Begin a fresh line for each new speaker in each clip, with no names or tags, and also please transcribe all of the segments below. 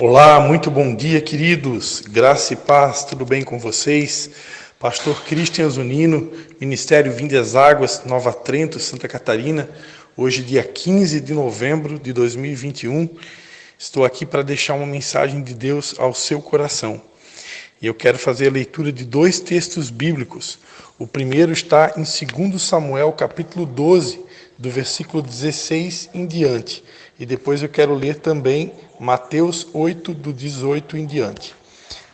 Olá, muito bom dia, queridos. Graça e paz, tudo bem com vocês? Pastor Cristian Zunino, Ministério Vinde às Águas, Nova Trento, Santa Catarina. Hoje, dia 15 de novembro de 2021. Estou aqui para deixar uma mensagem de Deus ao seu coração. E eu quero fazer a leitura de dois textos bíblicos. O primeiro está em 2 Samuel, capítulo 12, do versículo 16 em diante. E depois eu quero ler também Mateus 8, do 18 em diante.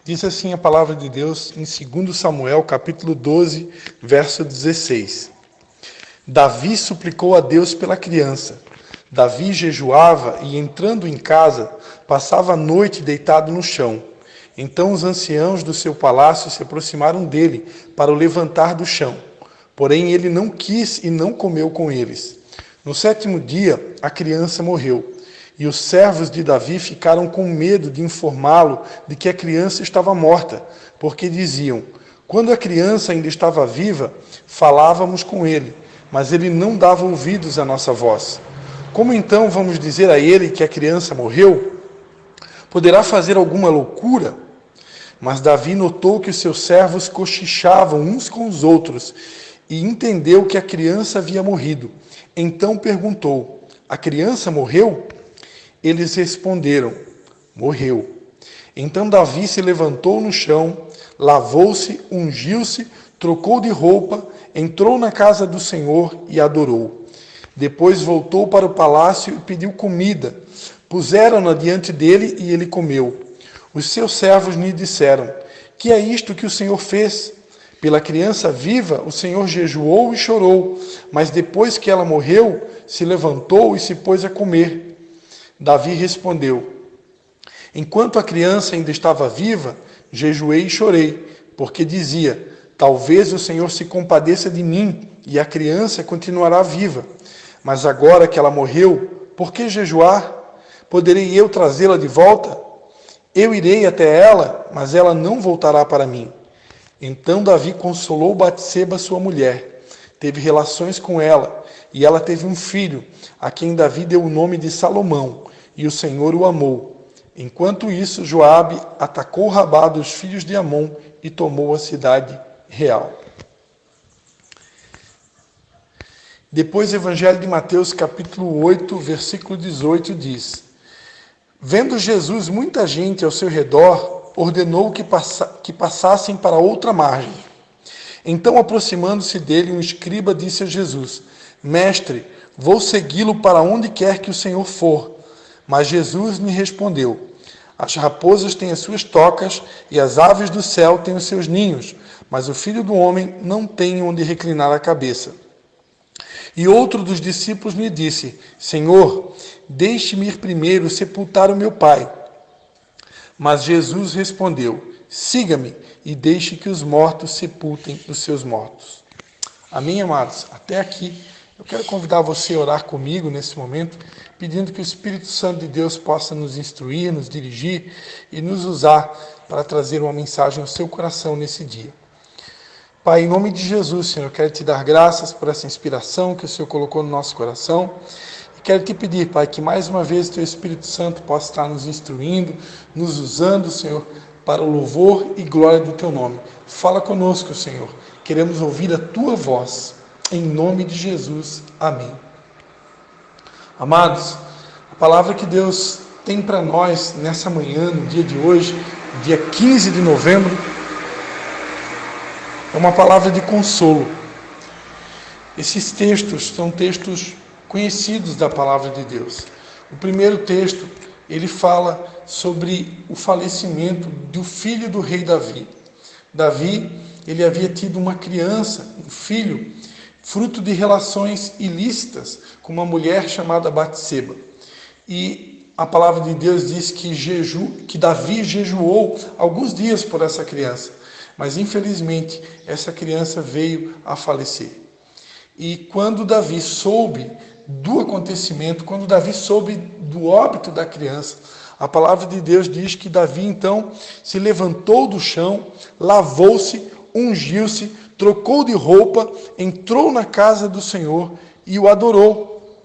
Diz assim a palavra de Deus em 2 Samuel, capítulo 12, verso 16. Davi suplicou a Deus pela criança. Davi jejuava e, entrando em casa, passava a noite deitado no chão. Então os anciãos do seu palácio se aproximaram dele para o levantar do chão. Porém ele não quis e não comeu com eles. No 7º dia, a criança morreu. E os servos de Davi ficaram com medo de informá-lo de que a criança estava morta, porque diziam: quando a criança ainda estava viva, falávamos com ele, mas ele não dava ouvidos à nossa voz. Como então vamos dizer a ele que a criança morreu? Poderá fazer alguma loucura? Mas Davi notou que os seus servos cochichavam uns com os outros e entendeu que a criança havia morrido. Então perguntou: a criança morreu? Eles responderam: morreu. Então Davi se levantou no chão, lavou-se, ungiu-se, trocou de roupa, entrou na casa do Senhor e adorou. Depois voltou para o palácio e pediu comida. Puseram-na diante dele e ele comeu. Os seus servos lhe disseram: que é isto que o Senhor fez? Pela criança viva, o Senhor jejuou e chorou, mas depois que ela morreu, se levantou e se pôs a comer. Davi respondeu: enquanto a criança ainda estava viva, jejuei e chorei, porque dizia: talvez o Senhor se compadeça de mim e a criança continuará viva. Mas agora que ela morreu, por que jejuar? Poderei eu trazê-la de volta? Eu irei até ela, mas ela não voltará para mim. Então Davi consolou Batseba, sua mulher, teve relações com ela, e ela teve um filho, a quem Davi deu o nome de Salomão, e o Senhor o amou. Enquanto isso, Joabe atacou Rabá dos filhos de Amon e tomou a cidade real. Depois, o Evangelho de Mateus, capítulo 8, versículo 18, diz: vendo Jesus muita gente ao seu redor, ordenou que passassem para outra margem. Então, aproximando-se dele, um escriba disse a Jesus: mestre, vou segui-lo para onde quer que o Senhor for. Mas Jesus lhe respondeu: as raposas têm as suas tocas e as aves do céu têm os seus ninhos, mas o Filho do Homem não tem onde reclinar a cabeça. E outro dos discípulos lhe disse: Senhor, deixe-me ir primeiro sepultar o meu pai. Mas Jesus respondeu: siga-me e deixe que os mortos sepultem os seus mortos. Amém, amados? Até aqui. Eu quero convidar você a orar comigo nesse momento, pedindo que o Espírito Santo de Deus possa nos instruir, nos dirigir e nos usar para trazer uma mensagem ao seu coração nesse dia. Pai, em nome de Jesus, Senhor, eu quero te dar graças por essa inspiração que o Senhor colocou no nosso coração. E quero te pedir, Pai, que mais uma vez o teu Espírito Santo possa estar nos instruindo, nos usando, Senhor, para o louvor e glória do teu nome. Fala conosco, Senhor. Queremos ouvir a tua voz. Em nome de Jesus. Amém. Amados, a palavra que Deus tem para nós nessa manhã, no dia de hoje, dia 15 de novembro, é uma palavra de consolo. Esses textos são textos conhecidos da palavra de Deus. O primeiro texto, ele fala sobre o falecimento do filho do rei Davi. Davi, ele havia tido uma criança, um filho, fruto de relações ilícitas com uma mulher chamada Batseba. E a palavra de Deus diz que Davi jejuou alguns dias por essa criança, mas infelizmente essa criança veio a falecer. E quando Davi soube do acontecimento, quando Davi soube do óbito da criança, a palavra de Deus diz que Davi então se levantou do chão, lavou-se, ungiu-se, trocou de roupa, entrou na casa do Senhor e o adorou.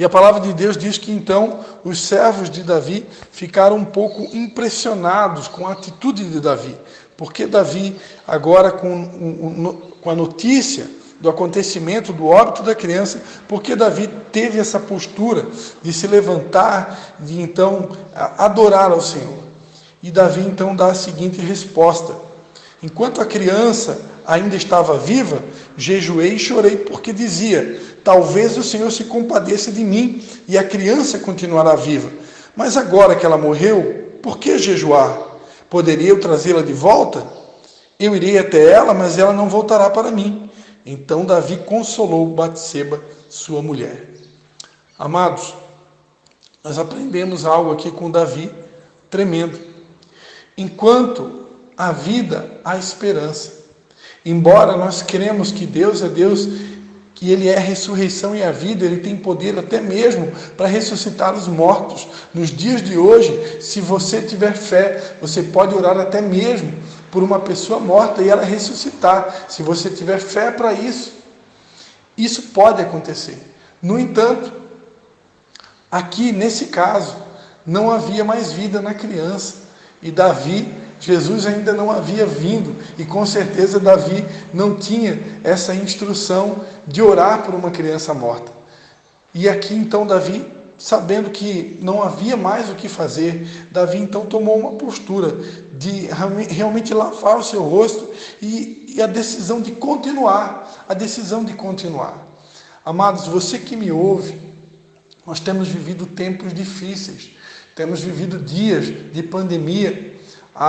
E a palavra de Deus diz que então os servos de Davi ficaram um pouco impressionados com a atitude de Davi, porque Davi, agora com a notícia do acontecimento, do óbito da criança, porque Davi teve essa postura de se levantar, de então adorar ao Senhor. E Davi então dá a seguinte resposta: enquanto a criança ainda estava viva, jejuei e chorei, porque dizia: talvez o Senhor se compadeça de mim e a criança continuará viva. Mas agora que ela morreu, por que jejuar? Poderia eu trazê-la de volta? Eu irei até ela, mas ela não voltará para mim. Então Davi consolou Batseba, sua mulher. Amados, nós aprendemos algo aqui com Davi tremendo. Enquanto há vida, há esperança. Embora nós cremos que Deus é Deus, que Ele é a ressurreição e a vida, Ele tem poder até mesmo para ressuscitar os mortos. Nos dias de hoje, se você tiver fé, você pode orar até mesmo por uma pessoa morta e ela ressuscitar. Se você tiver fé para isso, isso pode acontecer. No entanto, aqui nesse caso, não havia mais vida na criança. E Davi, Jesus ainda não havia vindo, e com certeza Davi não tinha essa instrução de orar por uma criança morta. E aqui então Davi, sabendo que não havia mais o que fazer, Davi então tomou uma postura de realmente lavar o seu rosto e a decisão de continuar, Amados, você que me ouve, nós temos vivido tempos difíceis, temos vivido dias de pandemia.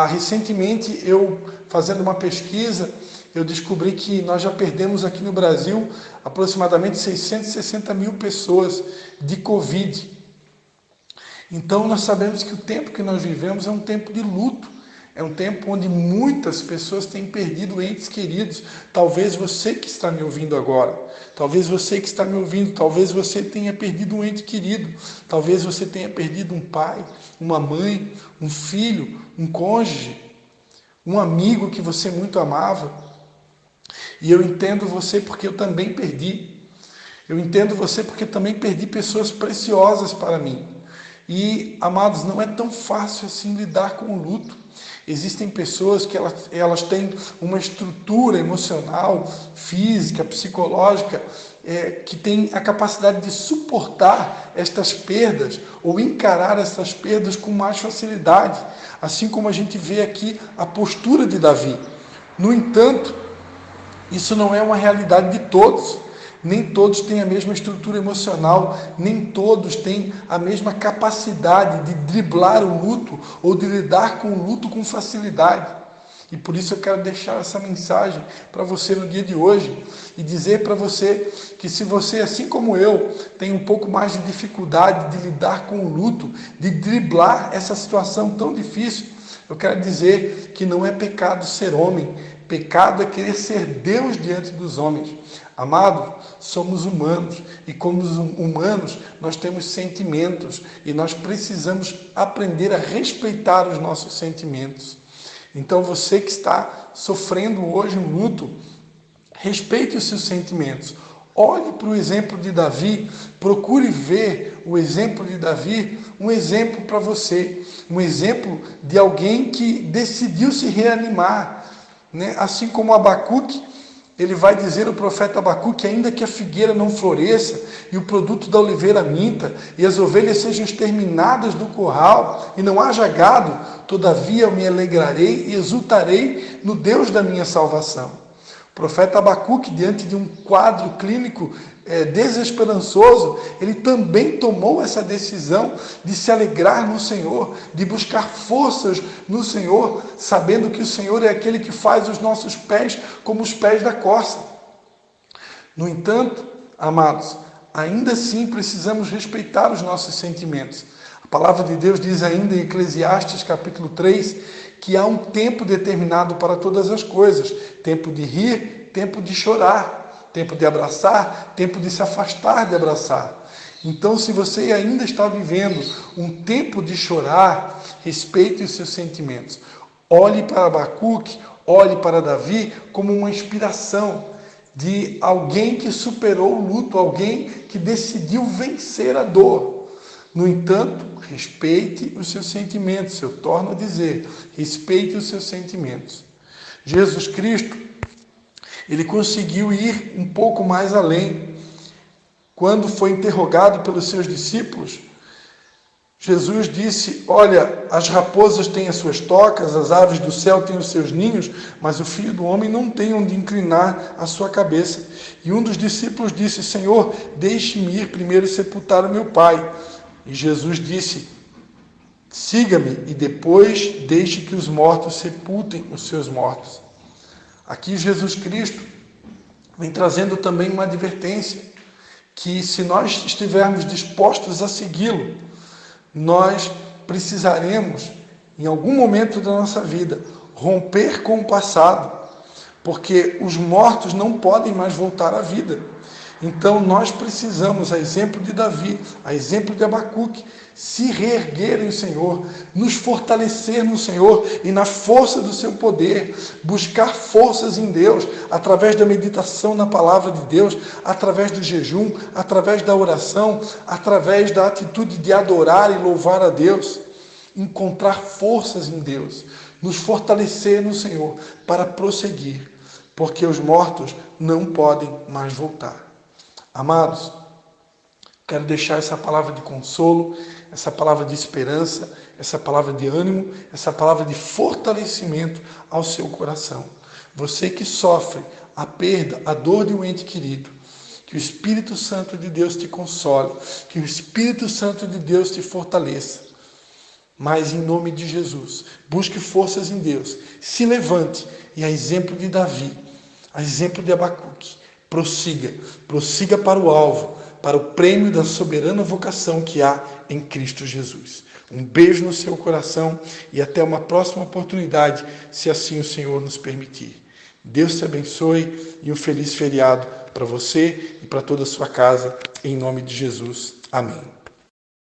Recentemente, eu fazendo uma pesquisa, eu descobri que nós já perdemos aqui no Brasil aproximadamente 660 mil pessoas de Covid. Então, nós sabemos que o tempo que nós vivemos é um tempo de luto, é um tempo onde muitas pessoas têm perdido entes queridos. Talvez você que está me ouvindo agora, talvez você tenha perdido um ente querido, talvez você tenha perdido um pai, uma mãe, um filho, um cônjuge, um amigo que você muito amava. E eu entendo você porque eu também perdi. Eu entendo você porque também perdi pessoas preciosas para mim. E, amados, não é tão fácil assim lidar com o luto. Existem pessoas que elas têm uma estrutura emocional, física, psicológica, que tem a capacidade de suportar estas perdas ou encarar essas perdas com mais facilidade, assim como a gente vê aqui a postura de Davi. No entanto, isso não é uma realidade de todos. Nem todos têm a mesma estrutura emocional, nem todos têm a mesma capacidade de driblar o luto ou de lidar com o luto com facilidade. E por isso eu quero deixar essa mensagem para você no dia de hoje e dizer para você que se você, assim como eu, tem um pouco mais de dificuldade de lidar com o luto, de driblar essa situação tão difícil, eu quero dizer que não é pecado ser homem, pecado é querer ser Deus diante dos homens. Amado, somos humanos e como humanos nós temos sentimentos e nós precisamos aprender a respeitar os nossos sentimentos. Então você que está sofrendo hoje um luto, respeite os seus sentimentos. Olhe para o exemplo de Davi, procure ver o exemplo de Davi, um exemplo para você, um exemplo de alguém que decidiu se reanimar, né? Assim como Abacuque, ele vai dizer, o profeta Abacuque, ainda que a figueira não floresça e o produto da oliveira minta e as ovelhas sejam exterminadas do curral e não haja gado, todavia eu me alegrarei e exultarei no Deus da minha salvação. O profeta Abacuque, diante de um quadro clínico desesperançoso, ele também tomou essa decisão de se alegrar no Senhor, de buscar forças no Senhor, sabendo que o Senhor é aquele que faz os nossos pés como os pés da corça. No entanto, amados, ainda assim precisamos respeitar os nossos sentimentos. A palavra de Deus diz ainda em Eclesiastes capítulo 3, que há um tempo determinado para todas as coisas, tempo de rir, tempo de chorar, tempo de abraçar, tempo de se afastar de abraçar. Então, se você ainda está vivendo um tempo de chorar, respeite os seus sentimentos. Olhe para Abacuque, olhe para Davi como uma inspiração. de alguém que superou o luto, alguém que decidiu vencer a dor. No entanto, respeite os seus sentimentos. Eu torno a dizer, respeite os seus sentimentos. Jesus Cristo, ele conseguiu ir um pouco mais além. Quando foi interrogado pelos seus discípulos, Jesus disse: olha, as raposas têm as suas tocas, as aves do céu têm os seus ninhos, mas o Filho do Homem não tem onde inclinar a sua cabeça. E um dos discípulos disse: Senhor, deixe-me ir primeiro sepultar o meu pai. E Jesus disse: siga-me e depois deixe que os mortos sepultem os seus mortos. Aqui Jesus Cristo vem trazendo também uma advertência, que se nós estivermos dispostos a segui-lo, nós precisaremos, em algum momento da nossa vida, romper com o passado, porque os mortos não podem mais voltar à vida. Então nós precisamos, a exemplo de Davi, a exemplo de Abacuque, se reerguer em Senhor, nos fortalecer no Senhor e na força do seu poder, buscar forças em Deus, através da meditação na palavra de Deus, através do jejum, através da oração, através da atitude de adorar e louvar a Deus, encontrar forças em Deus, nos fortalecer no Senhor para prosseguir, porque os mortos não podem mais voltar. Amados, quero deixar essa palavra de consolo, essa palavra de esperança, essa palavra de ânimo, essa palavra de fortalecimento ao seu coração. Você que sofre a perda, a dor de um ente querido, que o Espírito Santo de Deus te console, que o Espírito Santo de Deus te fortaleça. Mas em nome de Jesus, busque forças em Deus, se levante e a exemplo de Davi, a exemplo de Abacuque, prossiga para o alvo, para o prêmio da soberana vocação que há em Cristo Jesus. Um beijo no seu coração e até uma próxima oportunidade, se assim o Senhor nos permitir. Deus te abençoe e um feliz feriado para você e para toda a sua casa, em nome de Jesus. Amém.